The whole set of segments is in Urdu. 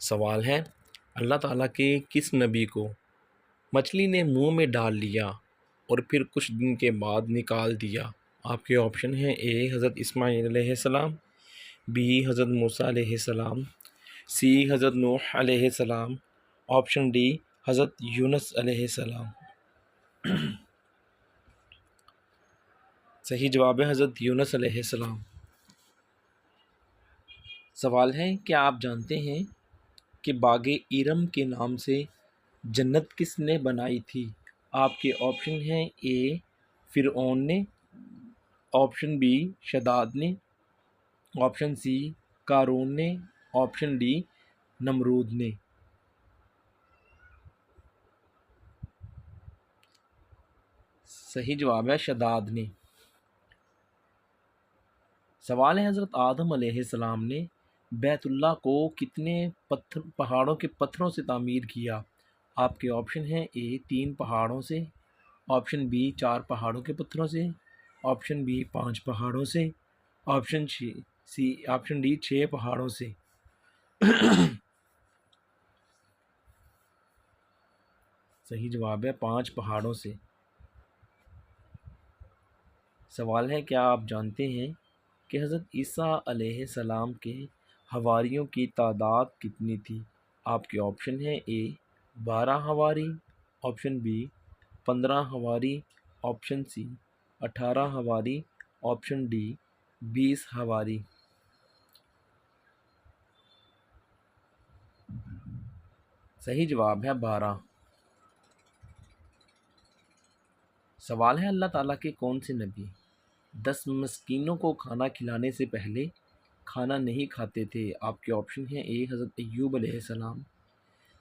سوال ہے، اللہ تعالیٰ کے کس نبی کو مچھلی نے منہ میں ڈال لیا اور پھر کچھ دن کے بعد نکال دیا؟ آپ کے آپشن ہیں: اے حضرت اسماعیل علیہ السلام، بی حضرت موسیٰ علیہ السلام، سی حضرت نوح علیہ السلام، آپشن ڈی حضرت یونس علیہ السلام۔ صحیح جواب ہے حضرت یونس علیہ السلام۔ سوال ہے، کیا آپ جانتے ہیں کہ باغ ارم کے نام سے جنت کس نے بنائی تھی؟ آپ کے آپشن ہیں: اے فرعون نے، آپشن بی شداد نے، آپشن سی قارون نے، آپشن ڈی نمرود نے۔ صحیح جواب ہے شداد نے۔ سوال ہے، حضرت آدم علیہ السلام نے بیت اللہ کو کتنے پہاڑوں کے پتھروں سے تعمیر کیا؟ آپ کے آپشن ہیں: اے 3 پہاڑوں سے، آپشن بی 4 پہاڑوں کے پتھروں سے، آپشن بی 5 پہاڑوں سے، آپشن ڈی 6 پہاڑوں سے۔ صحیح جواب ہے 5 پہاڑوں سے۔ سوال ہے، کیا آپ جانتے ہیں کہ حضرت عیسیٰ علیہ السلام کے حواریوں کی تعداد کتنی تھی؟ آپ کے آپشن ہیں: اے 12 حواری، آپشن بی 15 حواری، آپشن سی 18 حواری، آپشن ڈی 20 حواری۔ صحیح جواب ہے 12۔ سوال ہے، اللہ تعالیٰ کے کون سے نبی 10 مسکینوں کو کھانا کھلانے سے پہلے کھانا نہیں کھاتے تھے؟ آپ کے آپشن ہیں: اے حضرت ایوب علیہ السلام،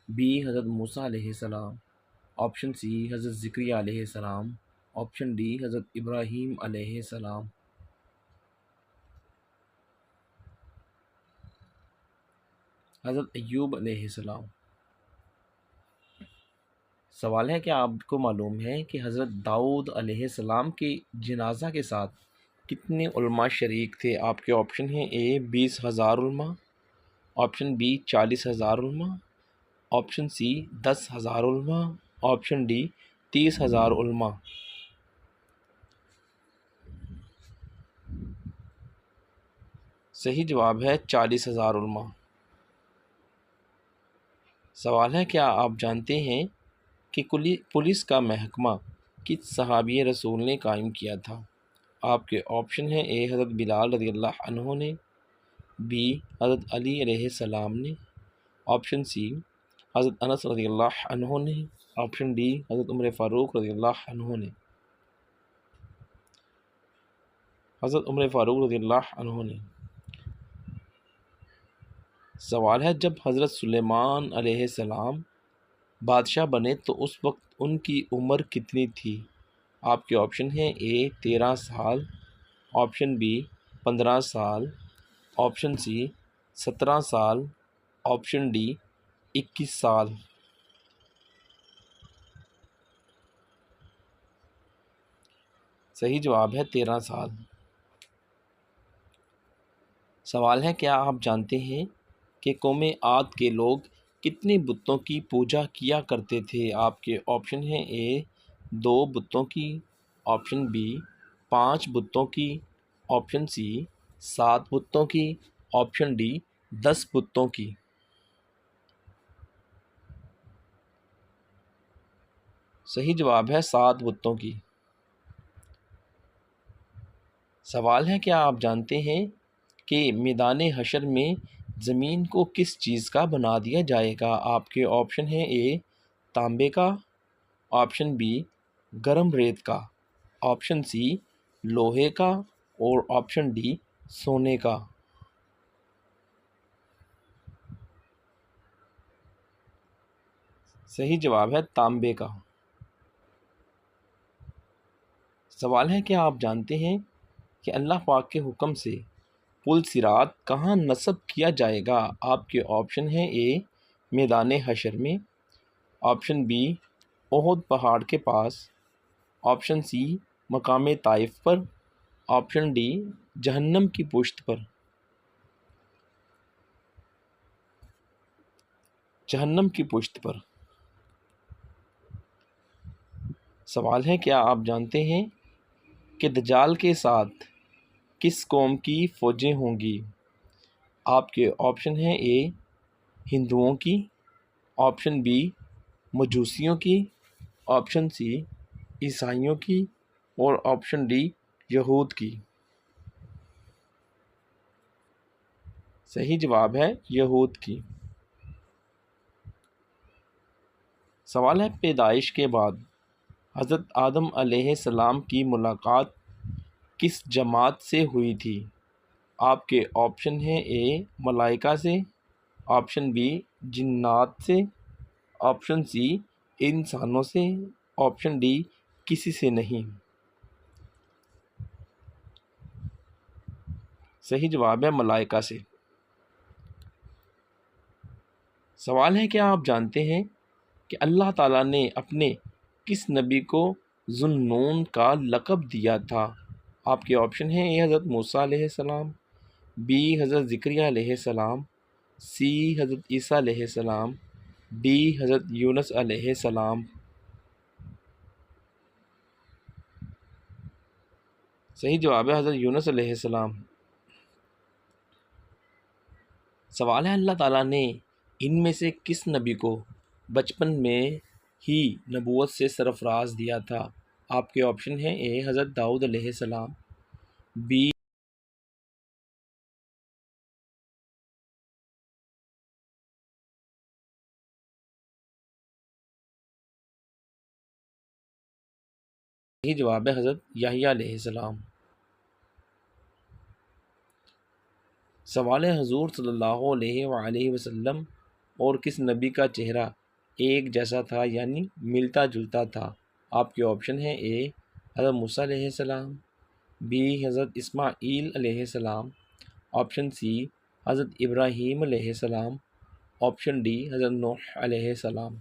بی حضرت موسیٰ علیہ السلام، آپشن سی حضرت زکریا علیہ السلام، آپشن ڈی حضرت ابراہیم علیہ السلام۔ حضرت ایوب علیہ السلام۔ سوال ہے، کیا آپ کو معلوم ہے کہ حضرت داؤد علیہ السلام کے جنازہ کے ساتھ کتنے علماء شریک تھے؟ آپ کے آپشن ہیں: اے 20,000 علماء، آپشن بی 40,000 علماء، آپشن سی 10,000 علماء، آپشن ڈی 30,000 علماء۔ صحیح جواب ہے 40,000 علماء۔ سوال ہے، کیا آپ جانتے ہیں کہ پولیس کا محکمہ کس صحابی رسول نے قائم کیا تھا؟ آپ کے آپشن ہیں: اے حضرت بلال رضی اللہ عنہ نے، بی حضرت علی علیہ السلام نے، آپشن سی حضرت انس رضی اللہ عنہ نے، آپشن ڈی حضرت عمر فاروق رضی اللہ عنہ نے۔ حضرت عمر فاروق رضی اللہ عنہ نے۔ سوال ہے، جب حضرت سلیمان علیہ السلام بادشاہ بنے تو اس وقت ان کی عمر کتنی تھی؟ آپ کے آپشن ہیں: اے 13 سال، آپشن بی 15 سال، آپشن سی 17 سال، آپشن ڈی 21 سال۔ صحیح جواب ہے 13 سال۔ سوال ہے، کیا آپ جانتے ہیں کہ قوم عاد کے لوگ کتنے بتوں کی پوجا کیا کرتے تھے؟ آپ کے آپشن ہیں: اے 2 بتوں کی، آپشن بی 5 بتوں کی، آپشن سی 7 بتوں کی، آپشن ڈی 10 بتوں کی۔ صحیح جواب ہے 7 بتوں کی۔ سوال ہے، کیا آپ جانتے ہیں کہ میدان حشر میں زمین کو کس چیز کا بنا دیا جائے گا؟ آپ کے آپشن ہیں: اے تانبے کا، آپشن بی گرم ریت کا، آپشن سی لوہے کا، اور آپشن ڈی سونے کا۔ صحیح جواب ہے تانبے کا۔ سوال ہے، کیا آپ جانتے ہیں کہ اللہ پاک کے حکم سے پل صراط کہاں نصب کیا جائے گا؟ آپ کے آپشن ہیں: اے میدان حشر میں، آپشن بی احد پہاڑ کے پاس، آپشن سی مقام طائف پر، آپشن ڈی جہنم کی پشت پر۔ جہنم کی پشت پر۔ سوال ہے، کیا آپ جانتے ہیں کہ دجال کے ساتھ کس قوم کی فوجیں ہوں گی؟ آپ کے آپشن ہیں: اے ہندوؤں کی، آپشن بی مجوسیوں کی، آپشن سی عیسائیوں کی، اور آپشن ڈی یہود کی۔ صحیح جواب ہے یہود کی۔ سوال ہے، پیدائش کے بعد حضرت آدم علیہ السلام کی ملاقات کس جماعت سے ہوئی تھی؟ آپ کے آپشن ہیں: اے ملائکہ سے، آپشن بی جنات سے، آپشن سی انسانوں سے، آپشن ڈی کسی سے نہیں۔ صحیح جواب ہے ملائکہ سے۔ سوال ہے، کیا آپ جانتے ہیں کہ اللہ تعالیٰ نے اپنے کس نبی کو ذو النون کا لقب دیا تھا؟ آپ کے آپشن ہیں: اے حضرت موسیٰ علیہ السلام، بی حضرت زکریا علیہ السلام، سی حضرت عیسیٰ علیہ السلام، ڈی حضرت یونس علیہ السلام۔ صحیح جواب ہے حضرت یونس علیہ السلام۔ سوال ہے، اللہ تعالیٰ نے ان میں سے کس نبی کو بچپن میں ہی نبوت سے سرفراز دیا تھا؟ آپ کے آپشن ہیں: اے حضرت داؤد علیہ السلام، بی صحیح جواب ہے حضرت یحییٰ علیہ السلام۔ سوال ہے، حضور صلی اللہ علیہ وآلہ وسلم اور کس نبی کا چہرہ ایک جیسا تھا، یعنی ملتا جلتا تھا؟ آپ کے آپشن ہیں: اے حضرت موسیٰ علیہ السلام، بی حضرت اسماعیل علیہ السلام، آپشن سی حضرت ابراہیم علیہ السلام، آپشن ڈی حضرت نوح علیہ السلام۔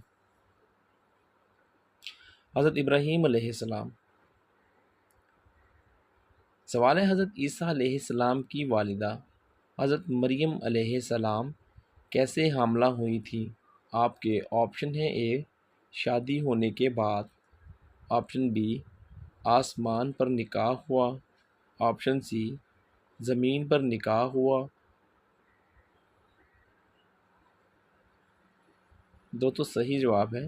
حضرت ابراہیم علیہ السلام۔ سوال ہے، حضرت عیسیٰ علیہ السلام کی والدہ حضرت مریم علیہ السلام کیسے حاملہ ہوئی تھی؟ آپ کے آپشن ہیں: اے شادی ہونے کے بعد، آپشن بی آسمان پر نکاح ہوا، آپشن سی زمین پر نکاح ہوا۔ دو تو صحیح جواب ہے۔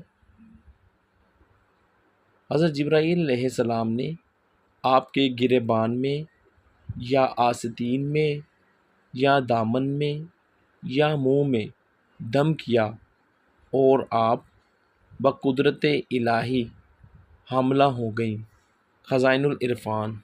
حضرت جبرائیل علیہ السلام نے آپ کے گریبان میں یا آستین میں یا دامن میں یا منہ میں دم کیا اور آپ بقدرت الہی حاملہ ہو گئیں۔ خزائن العرفان۔